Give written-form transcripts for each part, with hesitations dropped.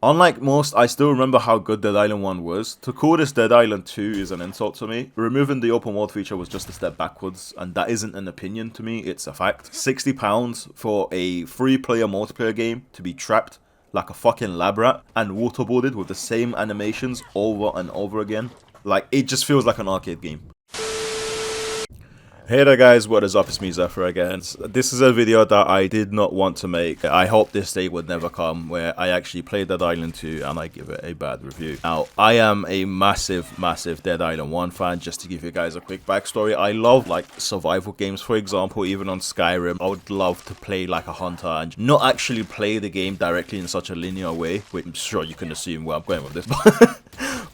Unlike most, I still remember how good Dead Island 1 was. To call this Dead Island 2 is an insult to me. Removing the open world feature was just a step backwards, and that isn't an opinion to me, it's a fact. £60 for a free-player multiplayer game to be trapped like a fucking lab rat and waterboarded with the same animations over and over again. Like, it just feels like an arcade game. Hey there guys, what is up? It's me, Xeptha again. This is a video that I did not want to make. I hope this day would never come where I actually play Dead Island 2 and I give it a bad review. Now, I am a massive Dead Island 1 fan. Just to give you guys a quick backstory, I love like survival games, for example. Even on Skyrim, I would love to play like a hunter and not actually play the game directly in such a linear way, which I'm sure you can assume where I'm going with this.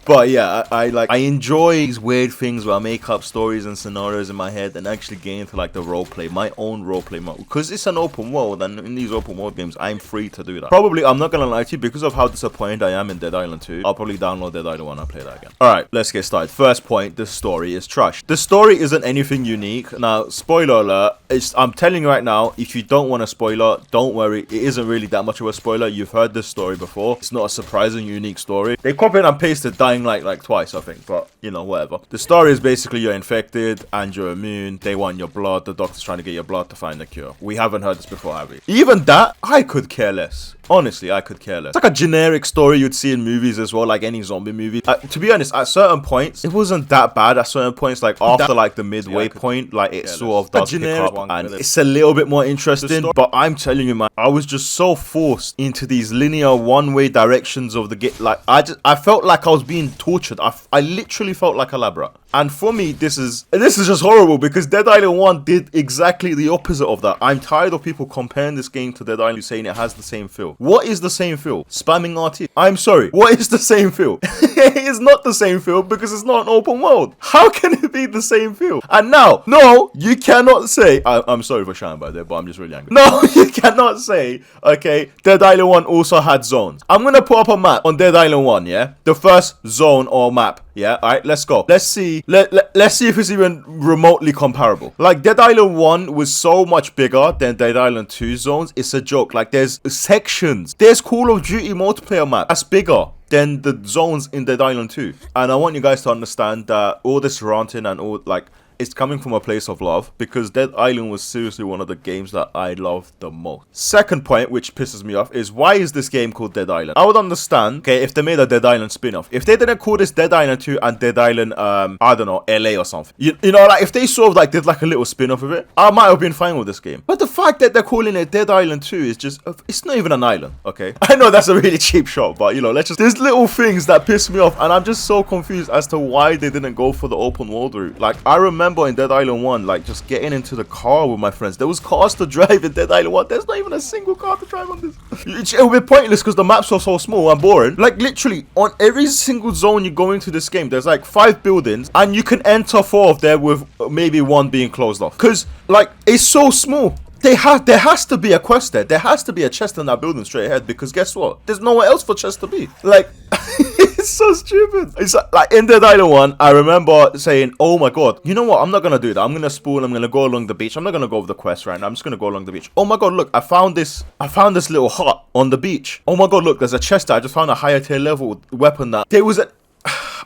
But yeah, I enjoy these weird things where I make up stories and scenarios in my head and actually get into like the roleplay, my own roleplay mode, because it's an open world, and in these open world games I'm free to do that. Probably, I'm not gonna lie to you, because of how disappointed I am in Dead Island 2, I'll probably download Dead Island 1 and play that again. Alright, let's get started. First point, the story is trash. The story isn't anything unique. Now, spoiler alert, I'm telling you right now, if you don't want a spoiler, don't worry, it isn't really that much of a spoiler. You've heard this story before. It's not a surprising, unique story. They copied and pasted Dying Light like twice, I think, but you know, whatever. The story is basically you're infected and you're immune. They want your blood. The doctor's trying to get your blood to find the cure. We haven't heard this before, have we? Even that, I could care less. Honestly, I could care less. It's like a generic story you'd see in movies as well, like any zombie movie. To be honest, at certain points, it wasn't that bad. At certain points, like after like the midway point, like it sort of does pick up and it's a little bit more interesting. But I'm telling you, man, I was just so forced into these linear one-way directions of the game. Like I felt like I was being tortured. I literally felt like a lab rat. And for me, this is just horrible, because Dead Island 1 did exactly the opposite of that. I'm tired of people comparing this game to Dead Island, saying it has the same feel. What is the same feel? Spamming RT. I'm sorry. What is the same feel? It is not the same feel because it's not an open world. How can it be the same feel? And now, no, you cannot say, I'm sorry for shouting by there, but I'm just really angry. No, you cannot say, okay, Dead Island 1 also had zones. I'm going to put up a map on Dead Island 1, yeah? The first zone or map. Yeah, alright, let's go. Let's see. Let's see if it's even remotely comparable. Like, Dead Island 1 was so much bigger than Dead Island 2 zones. It's a joke. Like, there's sections. There's Call of Duty multiplayer map that's bigger than the zones in Dead Island 2. And I want you guys to understand that all this ranting and all, like, it's coming from a place of love, because Dead Island was seriously one of the games that I loved the most. Second point, which pisses me off, is why is this game called Dead Island? I would understand, okay, if they made a Dead Island spin-off. If they didn't call this Dead Island 2 and Dead Island, I don't know, LA or something. You know, like, if they sort of, like, did, like, a little spin-off of it, I might have been fine with this game. But the fact that they're calling it Dead Island 2 is just, it's not even an island, okay? I know that's a really cheap shot, but, you know, there's little things that piss me off, and I'm just so confused as to why they didn't go for the open world route. Like, I remember in Dead Island 1, like, just getting into the car with my friends. There was cars to drive in Dead Island 1. There's not even a single car to drive on this. It would be pointless because the maps are so small and boring. Like, literally, on every single zone you go into this game, there's like 5 buildings, and you can enter 4 of them with maybe 1 being closed off. Because, like, it's so small. There has to be a quest there. There has to be a chest in that building straight ahead, because guess what? There's nowhere else for chest to be. Like, it's so stupid. It's like in Dead Island 1, I remember saying, oh my god, you know what? I'm not going to do that. I'm going to spool. I'm going to go along the beach. I'm not going to go over the quest right now. I'm just going to go along the beach. Oh my god, look, I found this little hut on the beach. Oh my god, look, there's a chest there. I just found a higher tier level weapon that there was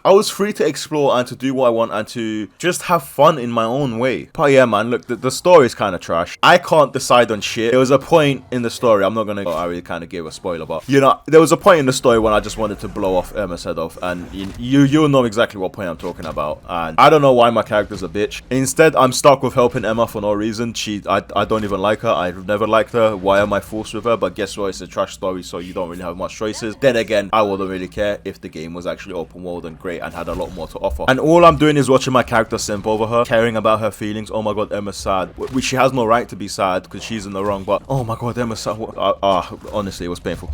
I was free to explore and to do what I want and to just have fun in my own way. But yeah, man, look, the story is kind of trash. I can't decide on shit. There was a point in the story, I'm not gonna, I already kind of gave a spoiler, but you know, there was a point in the story when I just wanted to blow off Emma's head off, and you'll know exactly what point I'm talking about. And I don't know why my character's a bitch. Instead, I'm stuck with helping Emma for no reason. I don't even like her. I've never liked her. Why am I forced with her? But guess what? It's a trash story, so you don't really have much choices. Then again, I wouldn't really care if the game was actually open world and great and had a lot more to offer. And all I'm doing is watching my character simp over her, caring about her feelings. Oh my god, Emma's sad, which she has no right to be sad because she's in the wrong, but oh my god, Emma's sad. Honestly, it was painful.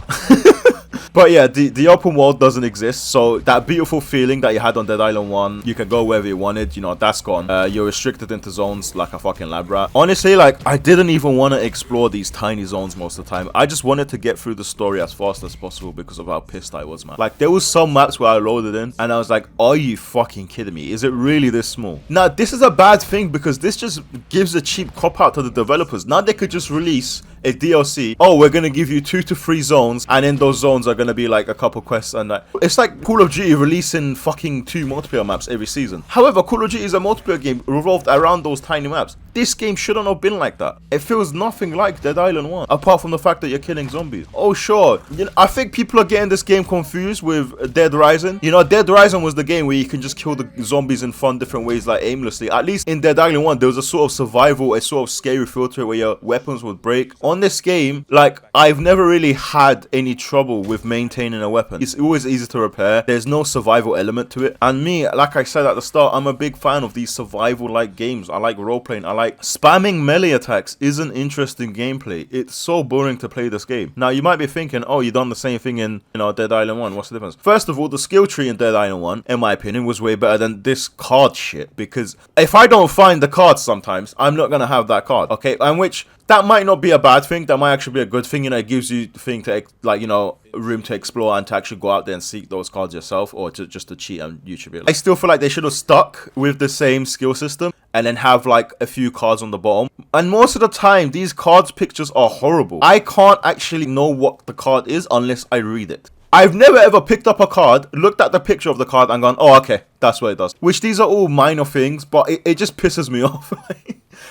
But yeah, the open world doesn't exist, so that beautiful feeling that you had on Dead Island 1, you can go wherever you wanted, you know, that's gone. You're restricted into zones like a fucking lab rat. Honestly, like, I didn't even want to explore these tiny zones most of the time. I just wanted to get through the story as fast as possible because of how pissed I was, man. Like, there was some maps where I loaded in, and I was like, are you fucking kidding me? Is it really this small? Now, this is a bad thing because this just gives a cheap cop-out to the developers. Now they could just release a DLC. Oh, we're gonna give you 2 to 3 zones, and in those zones are gonna be like a couple quests and that. It's like Call of Duty releasing fucking 2 multiplayer maps every season. However, Call of Duty is a multiplayer game revolved around those tiny maps. This game shouldn't have been like that. It feels nothing like Dead Island 1, apart from the fact that you're killing zombies. Oh sure, you know, I think people are getting this game confused with Dead Rising. You know, Dead Rising was the game where you can just kill the zombies in fun different ways, like aimlessly. At least in Dead Island 1, there was a sort of survival, a sort of scary feel to it where your weapons would break. On this game, like, I've never really had any trouble with maintaining a weapon. It's always easy to repair. There's no survival element to it. And me, like I said at the start, I'm a big fan of these survival-like games. I like role-playing. I like spamming melee attacks isn't interesting gameplay. It's so boring to play this game. Now, you might be thinking, oh, you done the same thing in, you know, Dead Island 1. What's the difference? First of all, the skill tree in Dead Island 1, in my opinion, was way better than this card shit. Because if I don't find the cards sometimes, I'm not going to have that card. Okay? And which, that might not be a bad thing. That might actually be a good thing. You know, it gives you the thing to, like, you know, room to explore and to actually go out there and seek those cards yourself, or to just to cheat and YouTube it. I still feel like they should have stuck with the same skill system and then have like a few cards on the bottom. And most of the time, these cards pictures are horrible. I can't actually know what the card is unless I read it. I've never ever picked up a card, looked at the picture of the card and gone, oh, okay, that's what it does. Which these are all minor things, but it just pisses me off.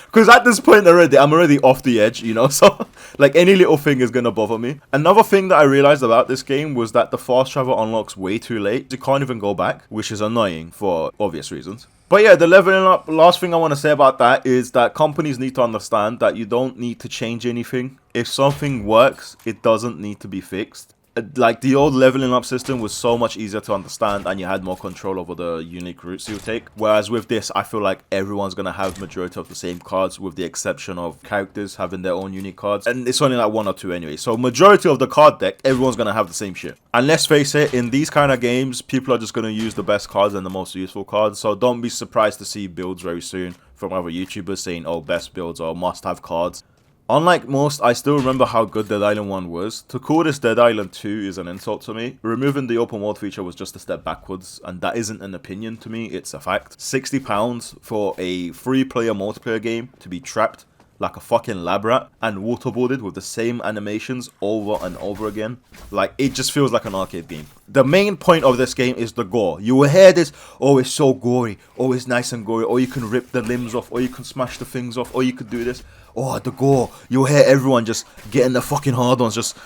Because at this point already, I'm already off the edge, you know, so like any little thing is going to bother me. Another thing that I realized about this game was that the fast travel unlocks way too late. You can't even go back, which is annoying for obvious reasons. But yeah, the leveling up, last thing I want to say about that is that companies need to understand that you don't need to change anything. If something works, it doesn't need to be fixed. Like, the old leveling up system was so much easier to understand and you had more control over the unique routes you take. Whereas with this, I feel like everyone's going to have majority of the same cards with the exception of characters having their own unique cards. And it's only like 1 or 2 anyway. So majority of the card deck, everyone's going to have the same shit. And let's face it, in these kind of games, people are just going to use the best cards and the most useful cards. So don't be surprised to see builds very soon from other YouTubers saying, oh, best builds or must-have cards. Unlike most, I still remember how good Dead Island 1 was. To call this Dead Island 2 is an insult to me. Removing the open world feature was just a step backwards, and that isn't an opinion to me, it's a fact. £60 for a free-player multiplayer game to be trapped like a fucking lab rat and waterboarded with the same animations over and over again. Like, it just feels like an arcade game. The main point of this game is the gore. You will hear this, oh, it's so gory, oh, it's nice and gory, or you can rip the limbs off, or you can smash the things off, or you could do this. Oh, the gore. You'll hear everyone just getting the fucking hard-ons, just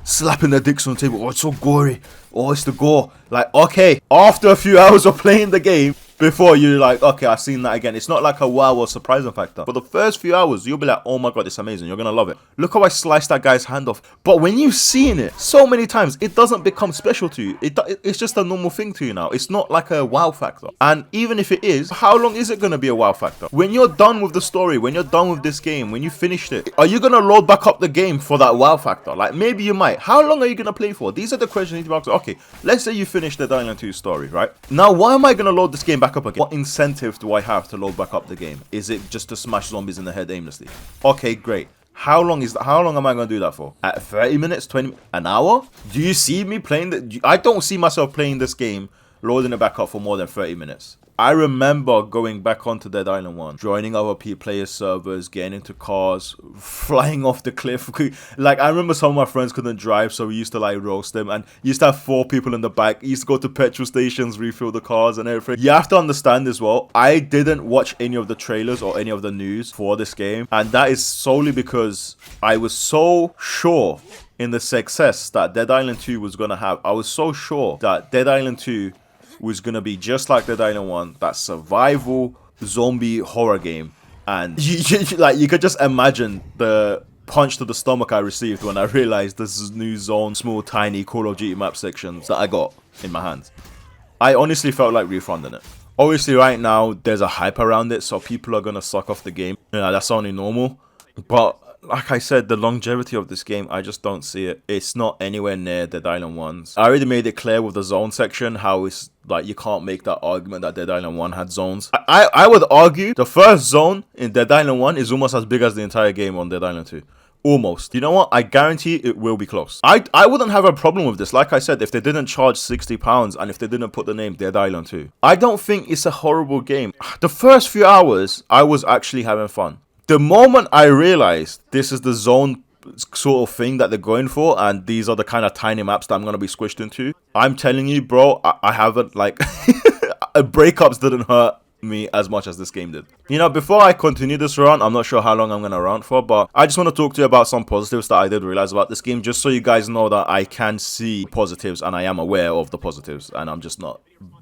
slapping their dicks on the table. Oh, it's so gory. Oh, it's the gore. Like, okay, after a few hours of playing the game, before you're like, okay, I've seen that again. It's not like a wow or surprising factor. For the first few hours, you'll be like, oh my god, it's amazing. You're gonna love it. Look how I sliced that guy's hand off. But when you've seen it so many times, it doesn't become special to you. It's just a normal thing to you now. It's not like a wow factor. And even if it is, how long is it gonna be a wow factor? When you're done with the story, when you're done with this game, when you finished it, are you gonna load back up the game for that wow factor? Like, maybe you might. How long are you gonna play for? These are the questions you need to ask. Okay, let's say you finished the Dead Island 2 story, right? Now, why am I gonna load this game back up again? What incentive do I have to load back up the game? Is it just to smash zombies in the head aimlessly? Okay, great. How long is that? How long am I going to do that for? At 30 minutes, 20, an hour? Do you see me playing I don't see myself playing this game, loading it back up for more than 30 minutes. I remember going back onto Dead Island 1, joining other players' servers, getting into cars, flying off the cliff. Like, I remember some of my friends couldn't drive, so we used to, like, roast them. And used to have 4 people in the back. Used to go to petrol stations, refill the cars and everything. You have to understand as well, I didn't watch any of the trailers or any of the news for this game. And that is solely because I was so sure in the success that Dead Island 2 was going to have. I was so sure that Dead Island 2 was gonna be just like Dead Island 1, that survival zombie horror game. And you could just imagine the punch to the stomach I received when I realized this new zone, small, tiny Call of Duty map sections that I got in my hands. I honestly felt like refunding it. Obviously, right now, there's a hype around it, so people are gonna suck off the game. You know, that's only normal. But like I said, the longevity of this game, I just don't see it. It's not anywhere near Dead Island 1's. I already made it clear with the zone section how it's like you can't make that argument that Dead Island 1 had zones. I would argue the first zone in Dead Island 1 is almost as big as the entire game on Dead Island 2. Almost. You know what? I guarantee it will be close. I wouldn't have a problem with this. Like I said, if they didn't charge £60 and if they didn't put the name Dead Island 2. I don't think it's a horrible game. The first few hours, I was actually having fun. The moment I realized this is the zone sort of thing that they're going for, and these are the kind of tiny maps that I'm going to be squished into, I'm telling you, bro, I haven't, like, breakups didn't hurt me as much as this game did. You know, before I continue this run, I'm not sure how long I'm going to run for, but I just want to talk to you about some positives that I did realize about this game, just so you guys know that I can see positives and I am aware of the positives, and I'm just not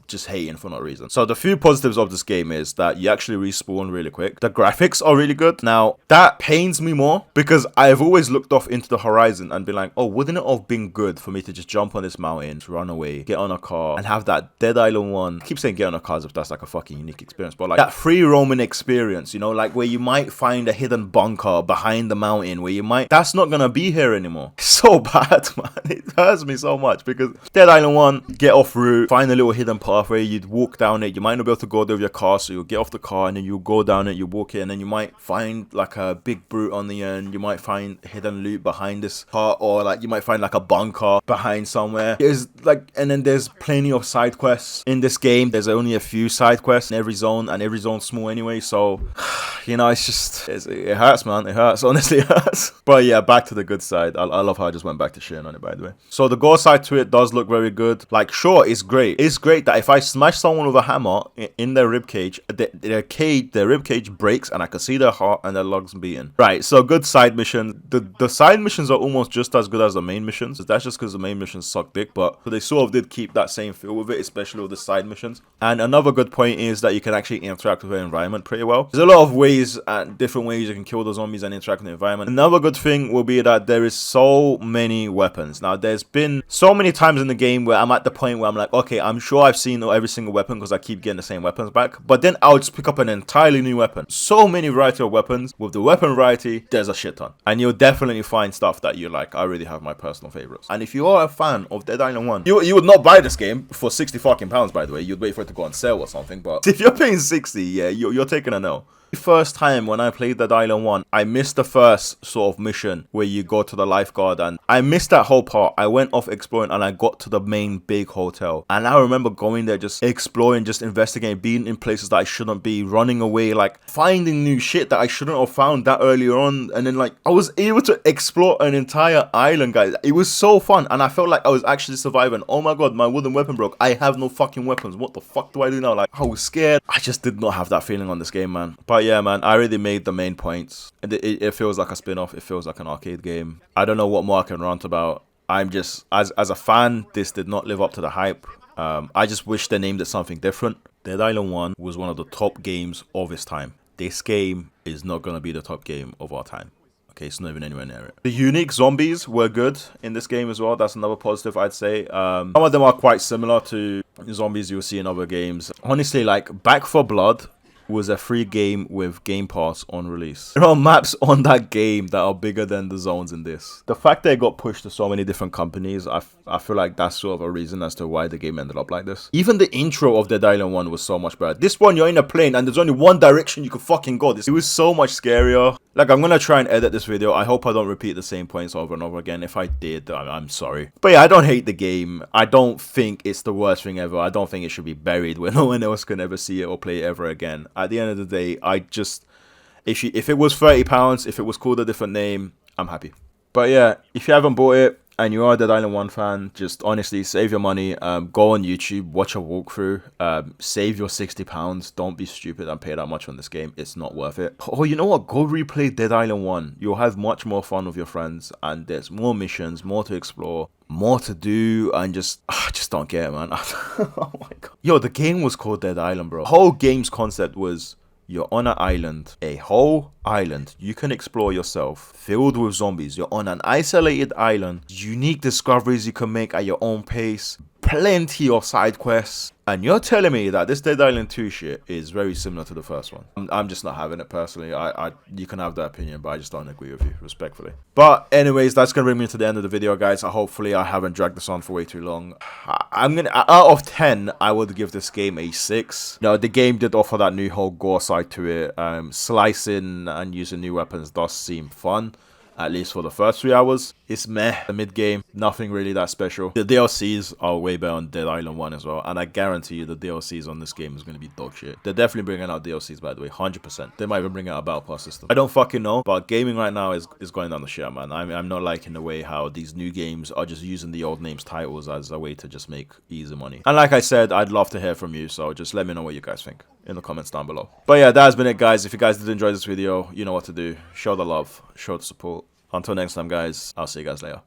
hating for no reason. So the few positives of this game is that you actually respawn really quick. The graphics are really good. Now, that pains me more because I've always looked off into the horizon and been like, oh, wouldn't it have been good for me to just jump on this mountain, run away, get on a car, and have that Dead Island 1. I keep saying get on a car as if that's like a fucking unique experience, but like that free roaming experience, you know, like where you might find a hidden bunker behind the mountain, where you might, that's not gonna be here anymore. It's so bad, man. It hurts me so much because Dead Island 1, get off route, find a little hidden pathway, you'd walk down it, you might not be able to go there with your car, so you'll get off the car and then you'll go down it, you walk it, and then you might find like a big brute on the end, you might find hidden loot behind this car, or like you might find like a bunker behind somewhere. There's like, and then there's plenty of side quests in this game. There's only a few side quests in every zone, and every zone's small anyway, so you know, it's just, it hurts, man. It hurts, honestly. It hurts. But yeah, back to the good side. I love how I just went back to shitting on it, by the way. So the gore side to it does look very good. Like, sure, it's great. It's great that if I smash someone with a hammer in their ribcage, their ribcage breaks and I can see their heart and their lungs beating. Right, so good side mission. The side missions are almost just as good as the main missions. That's just because the main missions suck dick, but they sort of did keep that same feel with it, especially with the side missions. And another good point is that you can actually interact with the environment pretty well. There's a lot of ways and different ways you can kill the zombies and interact with the environment. Another good thing will be that there is so many weapons. Now, there's been so many times in the game where I'm at the point where I'm like, okay, I'm sure I've seen every single weapon because I keep getting the same weapons back. But then I'll just pick up an entirely new weapon. So many variety of weapons. With the weapon variety, there's a shit ton. And you'll definitely find stuff that you like. I really have my personal favorites. And if you are a fan of Dead Island 1, you would not buy this game for 60 fucking pounds, by the way. You'd wait for it to go on sale or something. But if you're paying 60, yeah, you're taking a no. The first time when I played Dead Island 1, I missed the first sort of mission where you go to the lifeguard, and I missed that whole part. I went off exploring and I got to the main big hotel, and I remember going there, just exploring, just investigating, being in places that I shouldn't be, running away, like finding new shit that I shouldn't have found that earlier on. And then like I was able to explore an entire island, guys. It was so fun, and I felt like I was actually surviving. Oh my god, my wooden weapon broke. I have no fucking weapons. What the fuck do I do now? Like, I was scared. I just did not have that feeling on this game, man. But yeah, man, I really made the main points. It feels like a spin-off. It feels like an arcade game. I don't know what more I can rant about. I'm just, as a fan, this did not live up to the hype. I just wish they named it something different. Dead Island 1 was one of the top games of its time. This game is not going to be the top game of our time. Okay, it's not even anywhere near it. The unique zombies were good in this game as well. That's another positive, I'd say. Some of them are quite similar to zombies you'll see in other games. Honestly, like, Back 4 Blood was a free game with Game Pass on release. There are maps on that game that are bigger than the zones in this. The fact that it got pushed to so many different companies, I feel like that's sort of a reason as to why the game ended up like this. Even the intro of Dead Island 1 was so much better. This one, you're in a plane and there's only one direction you can fucking go. It was so much scarier. Like, I'm gonna try and edit this video. I hope I don't repeat the same points over and over again. If I did, I'm sorry. But yeah, I don't hate the game. I don't think it's the worst thing ever. I don't think it should be buried where no one else can ever see it or play it ever again. At the end of the day, I just, if it was £30, if it was called a different name, I'm happy. But yeah, if you haven't bought it and you are a Dead Island 1 fan, just honestly save your money. Go on YouTube, watch a walkthrough, save your £60. Don't be stupid and pay that much on this game. It's not worth it. Oh, you know what? Go replay Dead Island 1. You'll have much more fun with your friends, and there's more missions, more to explore, more to do, and just don't get it, man. Oh my god. Yo, the game was called Dead Island, bro. The whole game's concept was you're on an island, a whole island you can explore yourself, filled with zombies. You're on an isolated island, unique discoveries you can make at your own pace, plenty of side quests. And you're telling me that this Dead Island 2 shit is very similar to the first one. I'm just not having it personally. You can have that opinion, but I just don't agree with you, respectfully. But anyways, that's going to bring me to the end of the video, guys. Hopefully I haven't dragged this on for way too long. Out of 10, I would give this game a 6. You know, the game did offer that new whole gore side to it. Slicing and using new weapons does seem fun. at least for the first 3 hours. It's meh. The mid-game, nothing really that special. The DLCs are way better on Dead Island 1 as well, and I guarantee you the DLCs on this game is going to be dog shit. They're definitely bringing out DLCs, by the way, 100%. They might even bring out a Battle Pass system. I don't fucking know, but gaming right now is going down the shit, man. I'm not liking the way how these new games are just using the old names titles as a way to just make easy money. And like I said, I'd love to hear from you, so just let me know what you guys think in the comments down below. But yeah, that has been it, guys. If you guys did enjoy this video, you know what to do. Show the love, show the support. Until next time, guys, I'll see you guys later.